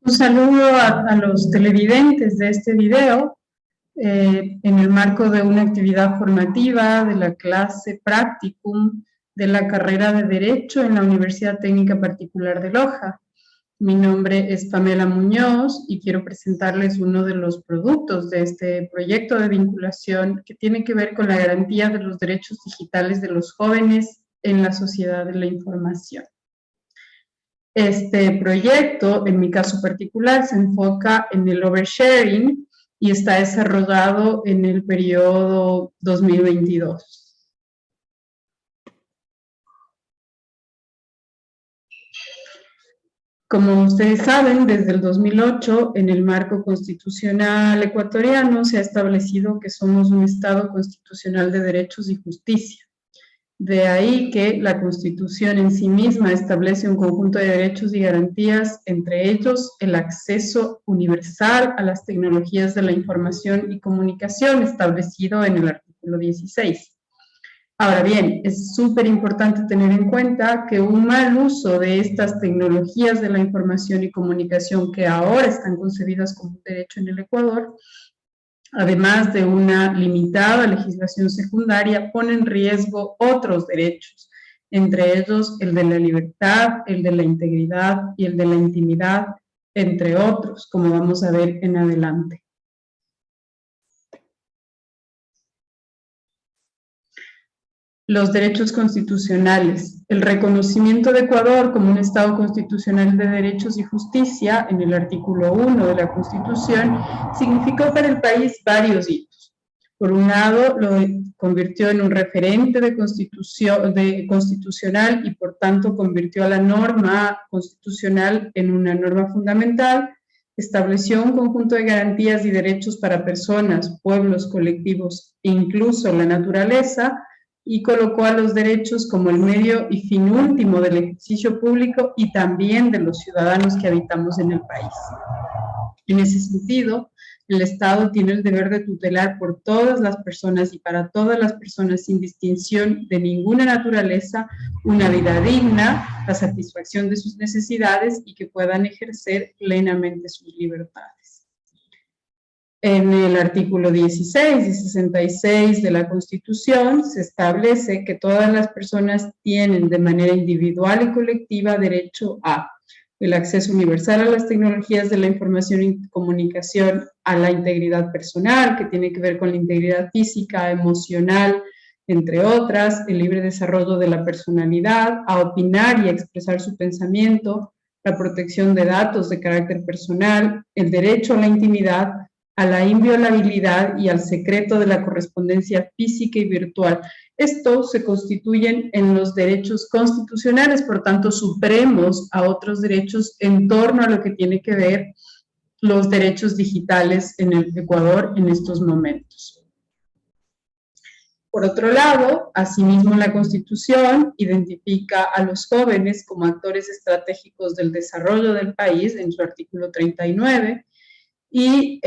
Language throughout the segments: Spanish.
Un saludo a los televidentes de este video en el marco de una actividad formativa de la clase Practicum de la carrera de Derecho en la Universidad Técnica Particular de Loja. Mi nombre es Pamela Muñoz y quiero presentarles uno de los productos de este proyecto de vinculación que tiene que ver con la garantía de los derechos digitales de los jóvenes en la sociedad de la información. Este proyecto, en mi caso particular, se enfoca en el oversharing y está desarrollado en el periodo 2022. Como ustedes saben, desde el 2008, en el marco constitucional ecuatoriano, se ha establecido que somos un Estado constitucional de derechos y justicia. De ahí que la Constitución en sí misma establece un conjunto de derechos y garantías, entre ellos el acceso universal a las tecnologías de la información y comunicación, establecido en el artículo 16. Ahora bien, es súper importante tener en cuenta que un mal uso de estas tecnologías de la información y comunicación que ahora están concebidas como un derecho en el Ecuador, además de una limitada legislación secundaria, pone en riesgo otros derechos, entre ellos el de la libertad, el de la integridad y el de la intimidad, entre otros, como vamos a ver en adelante. Los derechos constitucionales. El reconocimiento de Ecuador como un Estado constitucional de derechos y justicia, en el artículo 1 de la Constitución, significó para el país varios hitos. Por un lado, lo convirtió en un referente de constitucional y, por tanto, convirtió a la norma constitucional en una norma fundamental, estableció un conjunto de garantías y derechos para personas, pueblos, colectivos e incluso la naturaleza, y colocó a los derechos como el medio y fin último del ejercicio público y también de los ciudadanos que habitamos en el país. En ese sentido, el Estado tiene el deber de tutelar por todas las personas y para todas las personas sin distinción de ninguna naturaleza una vida digna, la satisfacción de sus necesidades y que puedan ejercer plenamente sus libertades. En el artículo 16 y 66 de la Constitución se establece que todas las personas tienen de manera individual y colectiva derecho a el acceso universal a las tecnologías de la información y comunicación, a la integridad personal, que tiene que ver con la integridad física, emocional, entre otras, el libre desarrollo de la personalidad, a opinar y a expresar su pensamiento, la protección de datos de carácter personal, el derecho a la intimidad, a la inviolabilidad y al secreto de la correspondencia física y virtual. Estos se constituyen en los derechos constitucionales, por tanto, supremos a otros derechos en torno a lo que tiene que ver los derechos digitales en el Ecuador en estos momentos. Por otro lado, asimismo la Constitución identifica a los jóvenes como actores estratégicos del desarrollo del país en su artículo 39, y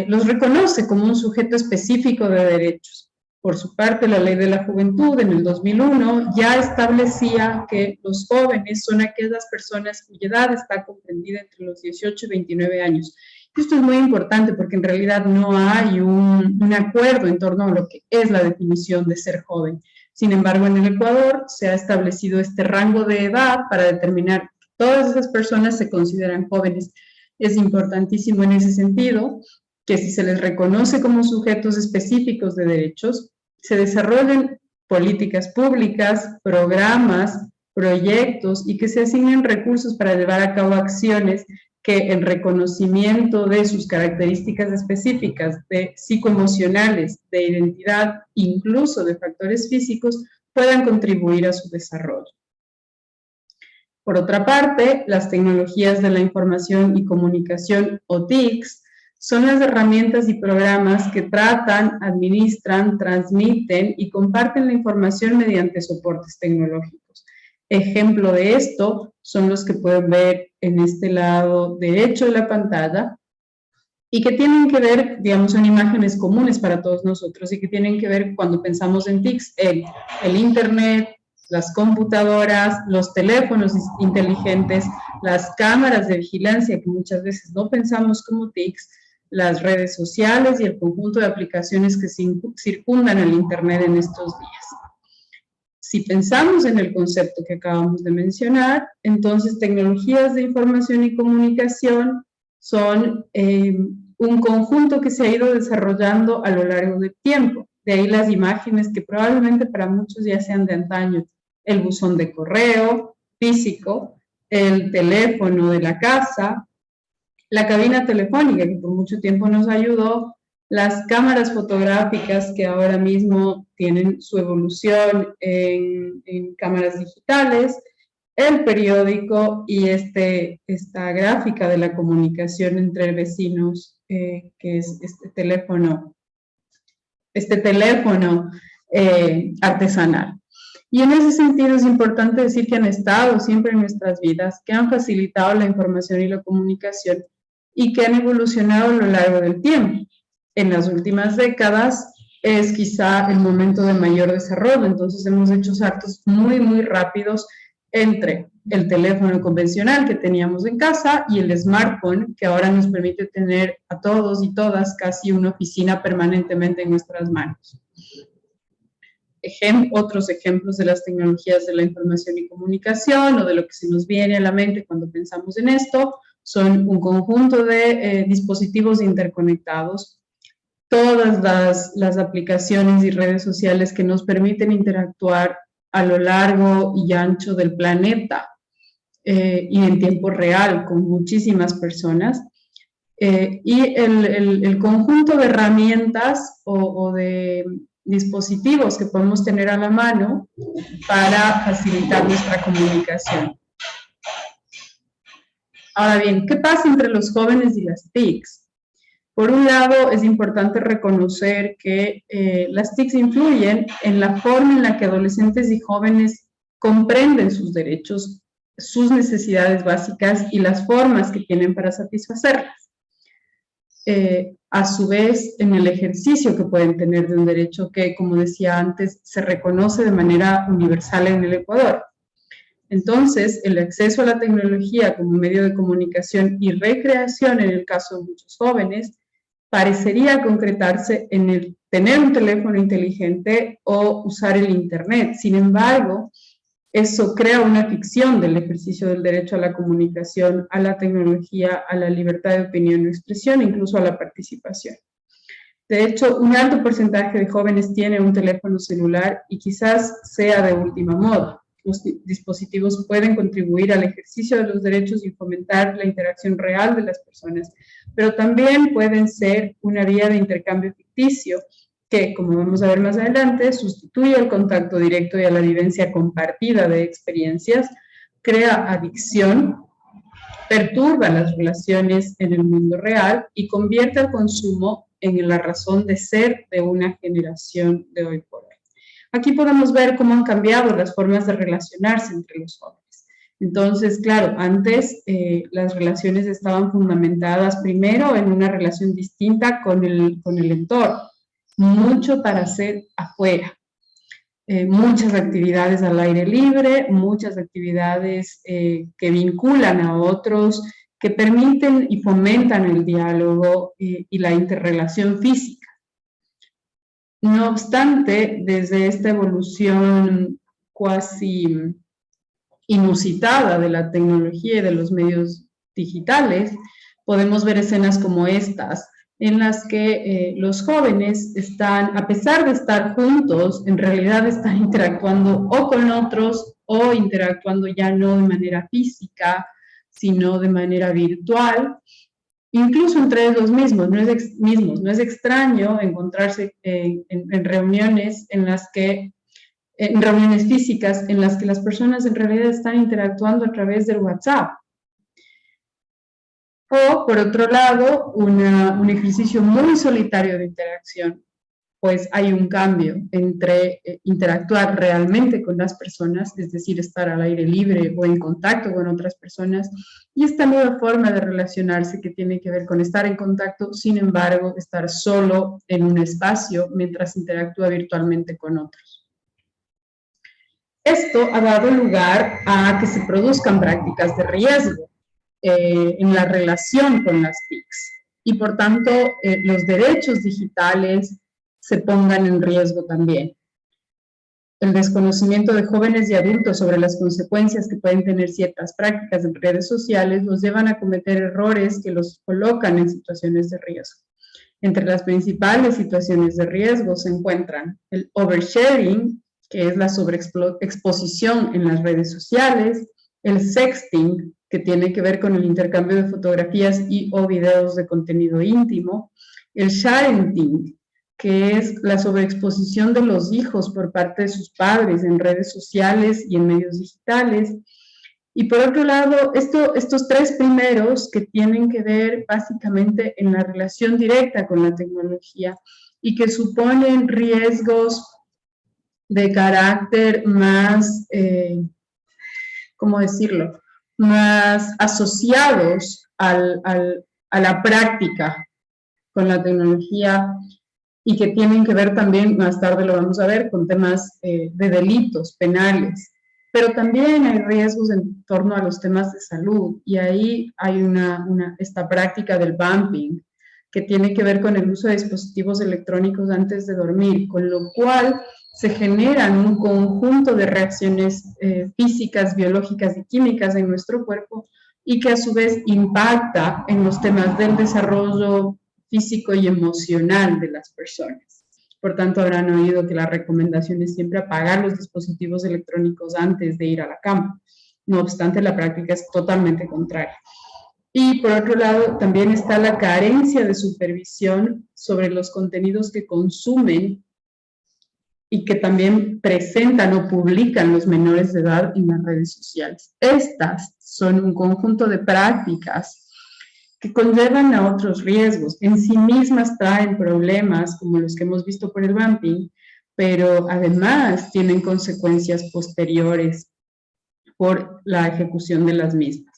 los reconoce como un sujeto específico de derechos. Por su parte, la Ley de la Juventud en el 2001 ya establecía que los jóvenes son aquellas personas cuya edad está comprendida entre los 18 y 29 años. Esto es muy importante porque en realidad no hay un acuerdo en torno a lo que es la definición de ser joven. Sin embargo, en el Ecuador se ha establecido este rango de edad para determinar que todas esas personas se consideran jóvenes. Es importantísimo en ese sentido que si se les reconoce como sujetos específicos de derechos, se desarrollen políticas públicas, programas, proyectos y que se asignen recursos para llevar a cabo acciones que en reconocimiento de sus características específicas, de psicoemocionales, de identidad, incluso de factores físicos, puedan contribuir a su desarrollo. Por otra parte, las tecnologías de la información y comunicación, o TICs, son las herramientas y programas que tratan, administran, transmiten y comparten la información mediante soportes tecnológicos. Ejemplo de esto son los que pueden ver en este lado derecho de la pantalla y que tienen que ver, digamos, son imágenes comunes para todos nosotros y que tienen que ver cuando pensamos en TICs, el Internet, las computadoras, los teléfonos inteligentes, las cámaras de vigilancia, que muchas veces no pensamos como TICs, las redes sociales y el conjunto de aplicaciones que circundan el Internet en estos días. Si pensamos en el concepto que acabamos de mencionar, entonces tecnologías de información y comunicación son un conjunto que se ha ido desarrollando a lo largo del tiempo. De ahí las imágenes que probablemente para muchos ya sean de antaño. El buzón de correo físico, el teléfono de la casa, la cabina telefónica que por mucho tiempo nos ayudó, las cámaras fotográficas que ahora mismo tienen su evolución en cámaras digitales, el periódico y esta gráfica de la comunicación entre vecinos, que es este teléfono artesanal. Y en ese sentido es importante decir que han estado siempre en nuestras vidas, que han facilitado la información y la comunicación y que han evolucionado a lo largo del tiempo. En las últimas décadas es quizá el momento de mayor desarrollo, entonces hemos hecho saltos muy, muy rápidos entre el teléfono convencional que teníamos en casa y el smartphone, que ahora nos permite tener a todos y todas casi una oficina permanentemente en nuestras manos. Otros ejemplos de las tecnologías de la información y comunicación o de lo que se nos viene a la mente cuando pensamos en esto son un conjunto de dispositivos interconectados, todas las aplicaciones y redes sociales que nos permiten interactuar a lo largo y ancho del planeta y en tiempo real con muchísimas personas. Y el conjunto de herramientas o de dispositivos que podemos tener a la mano para facilitar nuestra comunicación. Ahora bien, ¿qué pasa entre los jóvenes y las TICs? Por un lado, es importante reconocer que las TICs influyen en la forma en la que adolescentes y jóvenes comprenden sus derechos, sus necesidades básicas y las formas que tienen para satisfacerlas. A su vez, en el ejercicio que pueden tener de un derecho que, como decía antes, se reconoce de manera universal en el Ecuador. Entonces, el acceso a la tecnología como medio de comunicación y recreación, en el caso de muchos jóvenes, parecería concretarse en el tener un teléfono inteligente o usar el Internet. Sin embargo, eso crea una ficción del ejercicio del derecho a la comunicación, a la tecnología, a la libertad de opinión y expresión, incluso a la participación. De hecho, un alto porcentaje de jóvenes tiene un teléfono celular y quizás sea de última moda. Los dispositivos pueden contribuir al ejercicio de los derechos y fomentar la interacción real de las personas, pero también pueden ser una vía de intercambio ficticio que, como vamos a ver más adelante, sustituye al contacto directo y a la vivencia compartida de experiencias, crea adicción, perturba las relaciones en el mundo real y convierte al consumo en la razón de ser de una generación de hoy por hoy. Aquí podemos ver cómo han cambiado las formas de relacionarse entre los jóvenes. Entonces, claro, antes las relaciones estaban fundamentadas primero en una relación distinta con el entorno, mucho para hacer afuera, muchas actividades al aire libre, muchas actividades que vinculan a otros, que permiten y fomentan el diálogo y la interrelación física. No obstante, desde esta evolución cuasi inusitada de la tecnología y de los medios digitales, podemos ver escenas como estas, en las que los jóvenes están, a pesar de estar juntos, en realidad están interactuando o con otros o interactuando ya no de manera física, sino de manera virtual, incluso entre ellos mismos. No es extraño encontrarse en reuniones en reuniones físicas en las que las personas en realidad están interactuando a través del WhatsApp. O, por otro lado, un ejercicio muy solitario de interacción, pues hay un cambio entre interactuar realmente con las personas, es decir, estar al aire libre o en contacto con otras personas, y esta nueva forma de relacionarse que tiene que ver con estar en contacto, sin embargo, estar solo en un espacio mientras interactúa virtualmente con otros. Esto ha dado lugar a que se produzcan prácticas de riesgo en la relación con las TICs y por tanto los derechos digitales se pongan en riesgo también. El desconocimiento de jóvenes y adultos sobre las consecuencias que pueden tener ciertas prácticas en redes sociales los llevan a cometer errores que los colocan en situaciones de riesgo. Entre las principales situaciones de riesgo se encuentran el oversharing, que es la sobreexposición en las redes sociales, el sexting, que tiene que ver con el intercambio de fotografías y o videos de contenido íntimo, el sharenting, que es la sobreexposición de los hijos por parte de sus padres en redes sociales y en medios digitales. Y por otro lado, estos tres primeros que tienen que ver básicamente en la relación directa con la tecnología y que suponen riesgos de carácter más, ¿cómo decirlo?, más asociados a la práctica con la tecnología y que tienen que ver también, más tarde lo vamos a ver, con temas de delitos penales. Pero también hay riesgos en torno a los temas de salud y ahí hay esta práctica del bumping que tiene que ver con el uso de dispositivos electrónicos antes de dormir, con lo cual se generan un conjunto de reacciones físicas, biológicas y químicas en nuestro cuerpo y que a su vez impacta en los temas del desarrollo físico y emocional de las personas. Por tanto, habrán oído que la recomendación es siempre apagar los dispositivos electrónicos antes de ir a la cama. No obstante, la práctica es totalmente contraria. Y por otro lado, también está la carencia de supervisión sobre los contenidos que consumen y que también presentan o publican los menores de edad en las redes sociales. Estas son un conjunto de prácticas que conllevan a otros riesgos. En sí mismas traen problemas como los que hemos visto por el bumping, pero además tienen consecuencias posteriores por la ejecución de las mismas.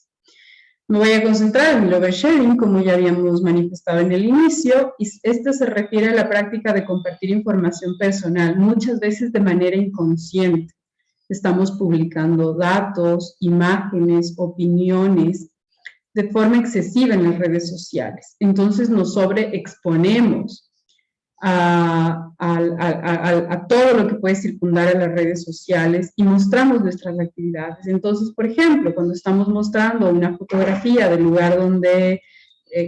Me voy a concentrar en el oversharing, como ya habíamos manifestado en el inicio, y esto se refiere a la práctica de compartir información personal, muchas veces de manera inconsciente. Estamos publicando datos, imágenes, opiniones, de forma excesiva en las redes sociales. Entonces nos sobreexponemos a todo lo que puede circundar a las redes sociales y mostramos nuestras actividades. Entonces, por ejemplo, cuando estamos mostrando una fotografía del lugar donde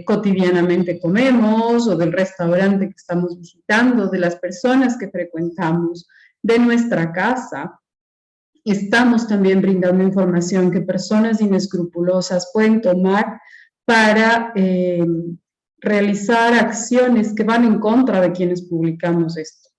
cotidianamente comemos o del restaurante que estamos visitando, de las personas que frecuentamos, de nuestra casa, estamos también brindando información que personas inescrupulosas pueden tomar para realizar acciones que van en contra de quienes publicamos esto.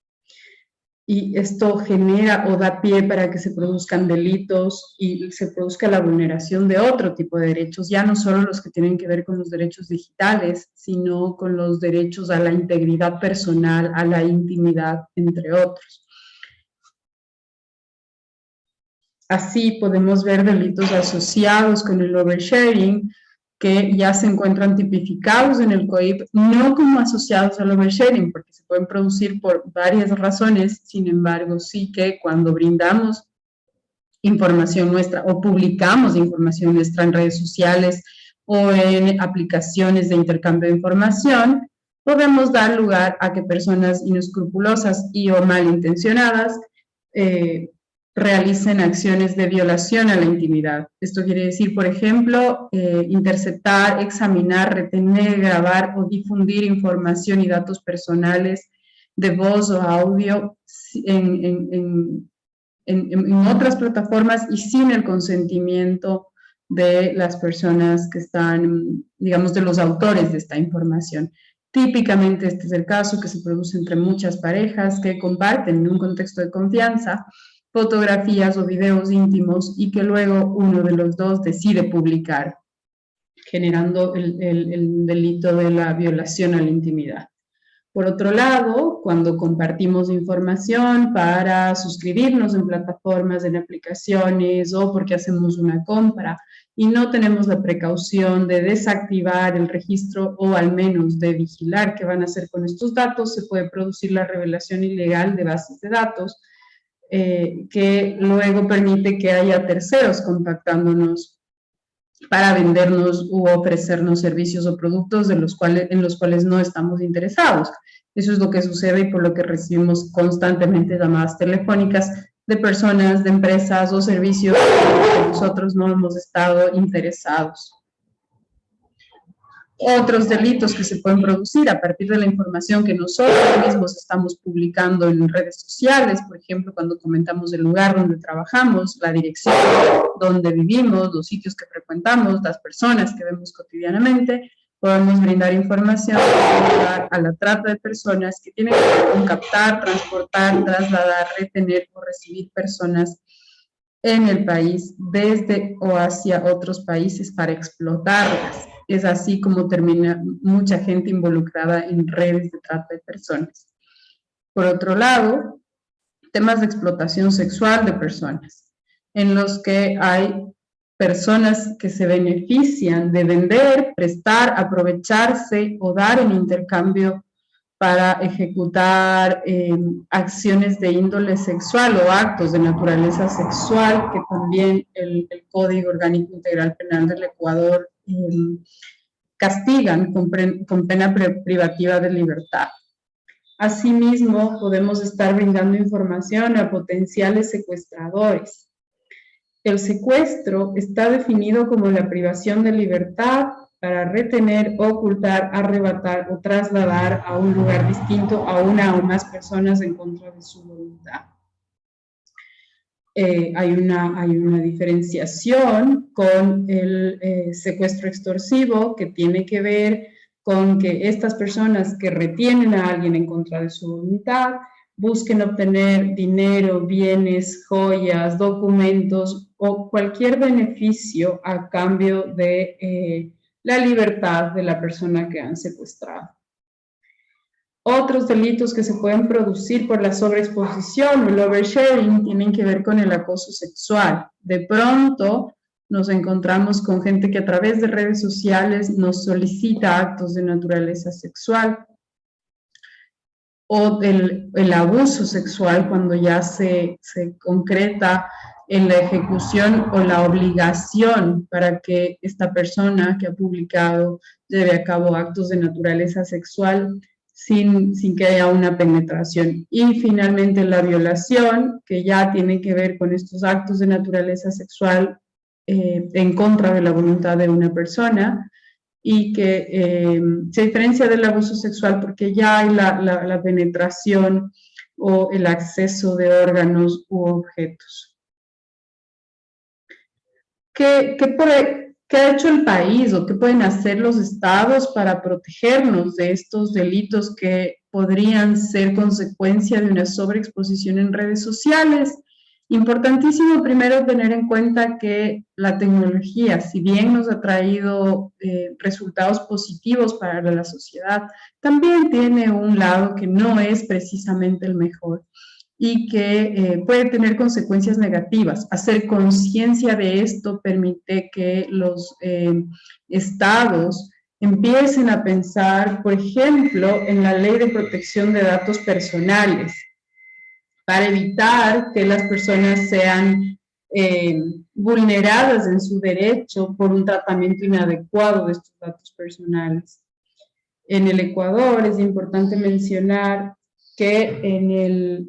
Y esto genera o da pie para que se produzcan delitos y se produzca la vulneración de otro tipo de derechos, ya no solo los que tienen que ver con los derechos digitales, sino con los derechos a la integridad personal, a la intimidad, entre otros. Así podemos ver delitos asociados con el oversharing que ya se encuentran tipificados en el COIP, no como asociados al oversharing, porque se pueden producir por varias razones, sin embargo, sí que cuando brindamos información nuestra o publicamos información nuestra en redes sociales o en aplicaciones de intercambio de información, podemos dar lugar a que personas inescrupulosas y o malintencionadas realicen acciones de violación a la intimidad. Esto quiere decir, por ejemplo, interceptar, examinar, retener, grabar o difundir información y datos personales de voz o audio en otras plataformas y sin el consentimiento de las personas que están, digamos, de los autores de esta información. Típicamente este es el caso que se produce entre muchas parejas que comparten en un contexto de confianza fotografías o videos íntimos y que luego uno de los dos decide publicar, generando el delito de la violación a la intimidad. Por otro lado, cuando compartimos información para suscribirnos en plataformas, en aplicaciones o porque hacemos una compra y no tenemos la precaución de desactivar el registro o al menos de vigilar qué van a hacer con estos datos, se puede producir la revelación ilegal de bases de datos, que luego permite que haya terceros contactándonos para vendernos u ofrecernos servicios o productos en los cuales no estamos interesados. Eso es lo que sucede y por lo que recibimos constantemente llamadas telefónicas de personas, de empresas o servicios que nosotros no hemos estado interesados. Otros delitos que se pueden producir a partir de la información que nosotros mismos estamos publicando en redes sociales, por ejemplo, cuando comentamos el lugar donde trabajamos, la dirección donde vivimos, los sitios que frecuentamos, las personas que vemos cotidianamente, podemos brindar información a la trata de personas que tienen que ver con captar, transportar, trasladar, retener o recibir personas en el país desde o hacia otros países para explotarlas. Es así como termina mucha gente involucrada en redes de trata de personas. Por otro lado, temas de explotación sexual de personas, en los que hay personas que se benefician de vender, prestar, aprovecharse o dar en intercambio para ejecutar acciones de índole sexual o actos de naturaleza sexual, que también el Código Orgánico Integral Penal del Ecuador castigan con pena privativa de libertad. Asimismo, podemos estar brindando información a potenciales secuestradores. El secuestro está definido como la privación de libertad para retener, ocultar, arrebatar o trasladar a un lugar distinto a una o más personas en contra de su voluntad. Hay una diferenciación con el secuestro extorsivo, que tiene que ver con que estas personas que retienen a alguien en contra de su voluntad busquen obtener dinero, bienes, joyas, documentos o cualquier beneficio a cambio de la libertad de la persona que han secuestrado. Otros delitos que se pueden producir por la sobreexposición o el oversharing tienen que ver con el acoso sexual. De pronto nos encontramos con gente que a través de redes sociales nos solicita actos de naturaleza sexual, o el abuso sexual cuando ya se concreta en la ejecución o la obligación para que esta persona que ha publicado lleve a cabo actos de naturaleza sexual sin que haya una penetración. Y finalmente la violación, que ya tiene que ver con estos actos de naturaleza sexual en contra de la voluntad de una persona, y que se diferencia del abuso sexual porque ya hay la penetración o el acceso de órganos u objetos. ¿Qué ha hecho el país o qué pueden hacer los estados para protegernos de estos delitos que podrían ser consecuencia de una sobreexposición en redes sociales? Importantísimo primero tener en cuenta que la tecnología, si bien nos ha traído resultados positivos para la sociedad, también tiene un lado que no es precisamente el mejor y que puede tener consecuencias negativas. Hacer conciencia de esto permite que los estados empiecen a pensar, por ejemplo, en la Ley de Protección de Datos Personales, para evitar que las personas sean vulneradas en su derecho por un tratamiento inadecuado de estos datos personales. En el Ecuador es importante mencionar que en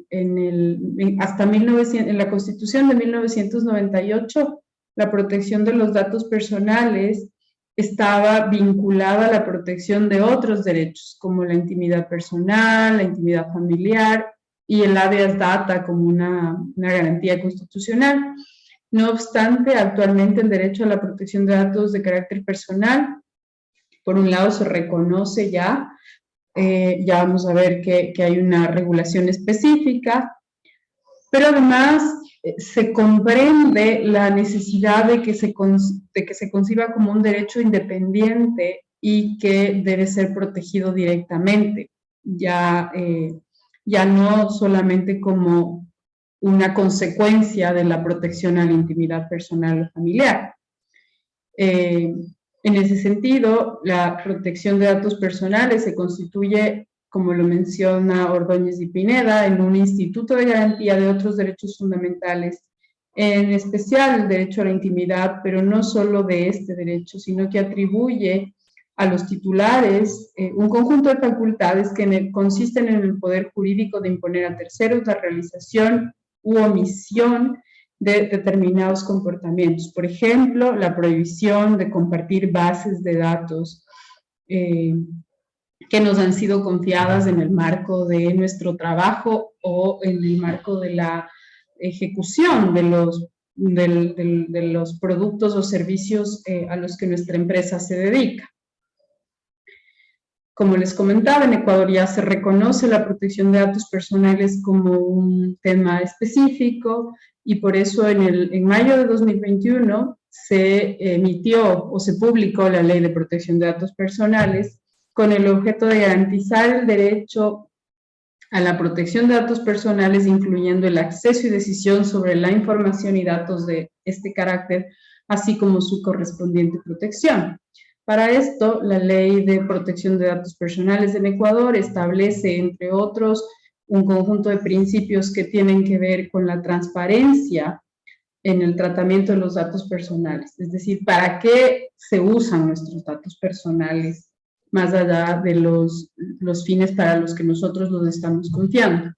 la Constitución de 1998, la protección de los datos personales estaba vinculada a la protección de otros derechos, como la intimidad personal, la intimidad familiar y el habeas data como una garantía constitucional. No obstante, actualmente el derecho a la protección de datos de carácter personal, por un lado, se reconoce ya vamos a ver que hay una regulación específica, pero además se comprende la necesidad de que se conciba como un derecho independiente y que debe ser protegido directamente, ya no solamente como una consecuencia de la protección a la intimidad personal o familiar. En ese sentido, la protección de datos personales se constituye como lo menciona Ordóñez y Pineda, en un instituto de garantía de otros derechos fundamentales, en especial el derecho a la intimidad, pero no solo de este derecho, sino que atribuye a los titulares un conjunto de facultades que consisten en el poder jurídico de imponer a terceros la realización u omisión de determinados comportamientos. Por ejemplo, la prohibición de compartir bases de datos que nos han sido confiadas en el marco de nuestro trabajo o en el marco de la ejecución de los productos o servicios a los que nuestra empresa se dedica. Como les comentaba, en Ecuador ya se reconoce la protección de datos personales como un tema específico y por eso en mayo de 2021 se emitió o se publicó la Ley de Protección de Datos Personales con el objeto de garantizar el derecho a la protección de datos personales, incluyendo el acceso y decisión sobre la información y datos de este carácter, así como su correspondiente protección. Para esto, la Ley de Protección de Datos Personales en Ecuador establece, entre otros, un conjunto de principios que tienen que ver con la transparencia en el tratamiento de los datos personales. Es decir, ¿para qué se usan nuestros datos personales más allá de los fines para los que nosotros los estamos confiando?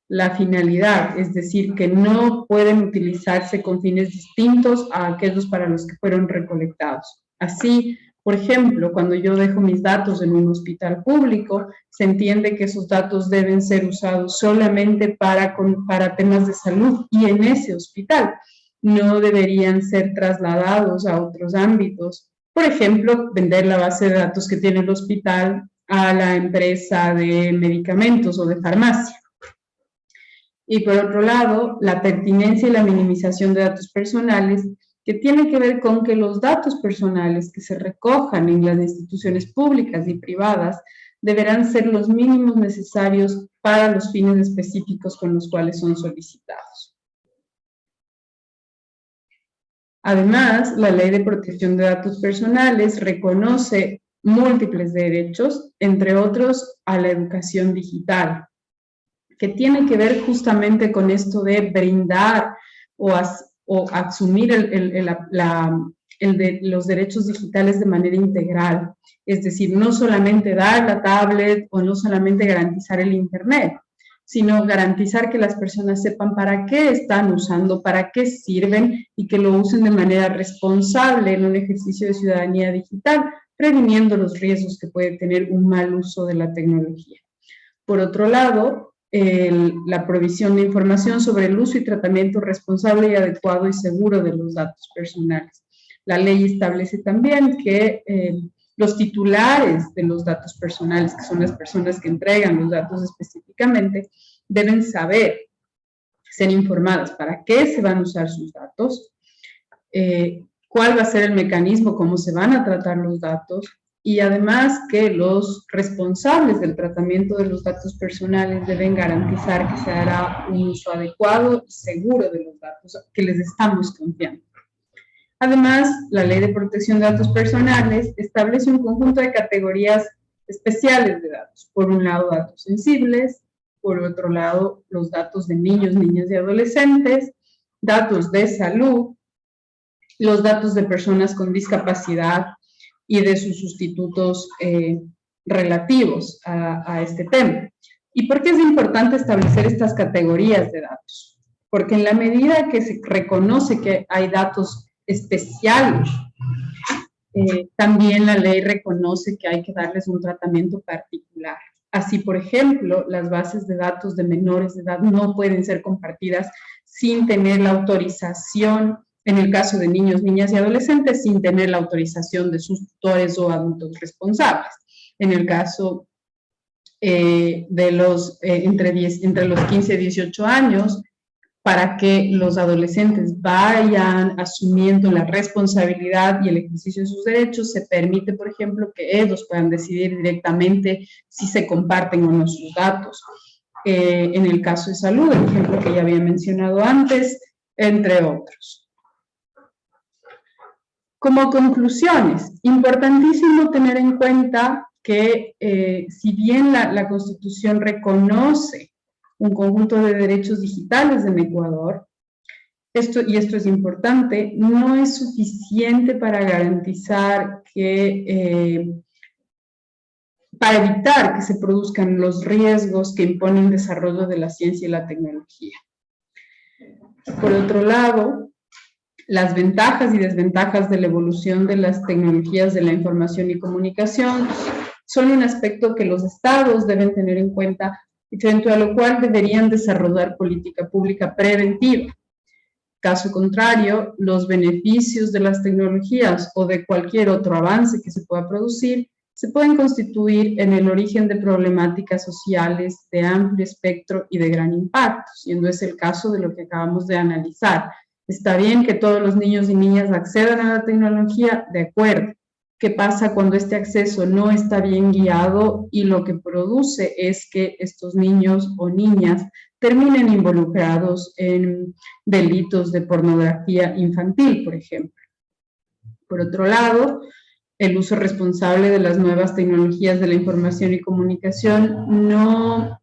La finalidad, es decir, que no pueden utilizarse con fines distintos a aquellos para los que fueron recolectados. Así, por ejemplo, cuando yo dejo mis datos en un hospital público, se entiende que esos datos deben ser usados solamente para temas de salud y en ese hospital. No deberían ser trasladados a otros ámbitos. Por ejemplo, vender la base de datos que tiene el hospital a la empresa de medicamentos o de farmacia. Y por otro lado, la pertinencia y la minimización de datos personales, que tiene que ver con que los datos personales que se recojan en las instituciones públicas y privadas deberán ser los mínimos necesarios para los fines específicos con los cuales son solicitados. Además, la Ley de Protección de Datos Personales reconoce múltiples derechos, entre otros a la educación digital, que tiene que ver justamente con esto de brindar o asumir los derechos digitales de manera integral. Es decir, no solamente dar la tablet o no solamente garantizar el Internet, sino garantizar que las personas sepan para qué están usando, para qué sirven y que lo usen de manera responsable en un ejercicio de ciudadanía digital, previniendo los riesgos que puede tener un mal uso de la tecnología. Por otro lado, la provisión de información sobre el uso y tratamiento responsable y adecuado y seguro de los datos personales. La ley establece también que los titulares de los datos personales, que son las personas que entregan los datos específicamente, deben saber, ser informadas para qué se van a usar sus datos, cuál va a ser el mecanismo, cómo se van a tratar los datos, y además que los responsables del tratamiento de los datos personales deben garantizar que se hará un uso adecuado y seguro de los datos que les estamos confiando. Además, la Ley de Protección de Datos Personales establece un conjunto de categorías especiales de datos. Por un lado, datos sensibles, por otro lado, los datos de niños, niñas y adolescentes, datos de salud, los datos de personas con discapacidad y de sus sustitutos relativos a este tema. ¿Y por qué es importante establecer estas categorías de datos? Porque en la medida que se reconoce que hay datos especiales, también la ley reconoce que hay que darles un tratamiento particular. Así, por ejemplo, las bases de datos de menores de edad no pueden ser compartidas sin tener la autorización, en el caso de niños, niñas y adolescentes, sin tener la autorización de sus tutores o adultos responsables. En el caso de entre los 15 y 18 años, para que los adolescentes vayan asumiendo la responsabilidad y el ejercicio de sus derechos, se permite, por ejemplo, que ellos puedan decidir directamente si se comparten o no sus datos. En el caso de salud, el ejemplo que ya había mencionado antes, entre otros. Como conclusiones, importantísimo tener en cuenta que si bien la Constitución reconoce un conjunto de derechos digitales en Ecuador, esto es importante, no es suficiente para garantizar que, para evitar que se produzcan los riesgos que impone el desarrollo de la ciencia y la tecnología. Por otro lado, las ventajas y desventajas de la evolución de las tecnologías de la información y comunicación son un aspecto que los estados deben tener en cuenta y frente a lo cual deberían desarrollar política pública preventiva. Caso contrario, los beneficios de las tecnologías o de cualquier otro avance que se pueda producir se pueden constituir en el origen de problemáticas sociales de amplio espectro y de gran impacto, siendo ese el caso de lo que acabamos de analizar. Está bien que todos los niños y niñas accedan a la tecnología, de acuerdo. ¿Qué pasa cuando este acceso no está bien guiado y lo que produce es que estos niños o niñas terminen involucrados en delitos de pornografía infantil, por ejemplo? Por otro lado, el uso responsable de las nuevas tecnologías de la información y comunicación no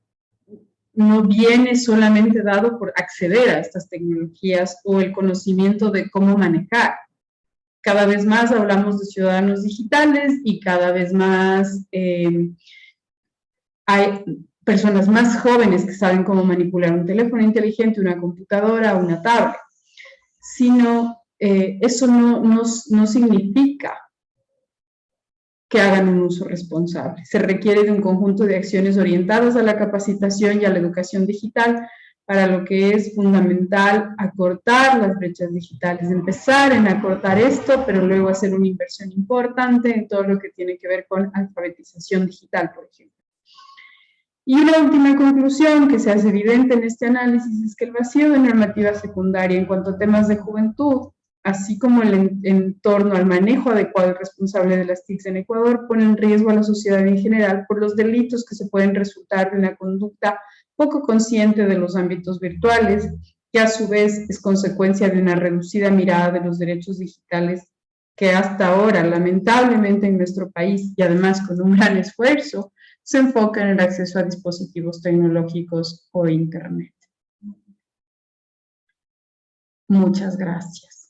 viene solamente dado por acceder a estas tecnologías o el conocimiento de cómo manejar. Cada vez más hablamos de ciudadanos digitales y cada vez más hay personas más jóvenes que saben cómo manipular un teléfono inteligente, una computadora, una tablet. Sino, eso no significa que hagan un uso responsable. Se requiere de un conjunto de acciones orientadas a la capacitación y a la educación digital, para lo que es fundamental acortar las brechas digitales, empezar en acortar esto, pero luego hacer una inversión importante en todo lo que tiene que ver con alfabetización digital, por ejemplo. Y una última conclusión que se hace evidente en este análisis es que el vacío de normativa secundaria en cuanto a temas de juventud, así como el entorno al manejo adecuado y responsable de las TICs en Ecuador, pone en riesgo a la sociedad en general por los delitos que se pueden resultar de una conducta poco consciente de los ámbitos virtuales, que a su vez es consecuencia de una reducida mirada de los derechos digitales que hasta ahora, lamentablemente en nuestro país, y además con un gran esfuerzo, se enfoca en el acceso a dispositivos tecnológicos o Internet. Muchas gracias.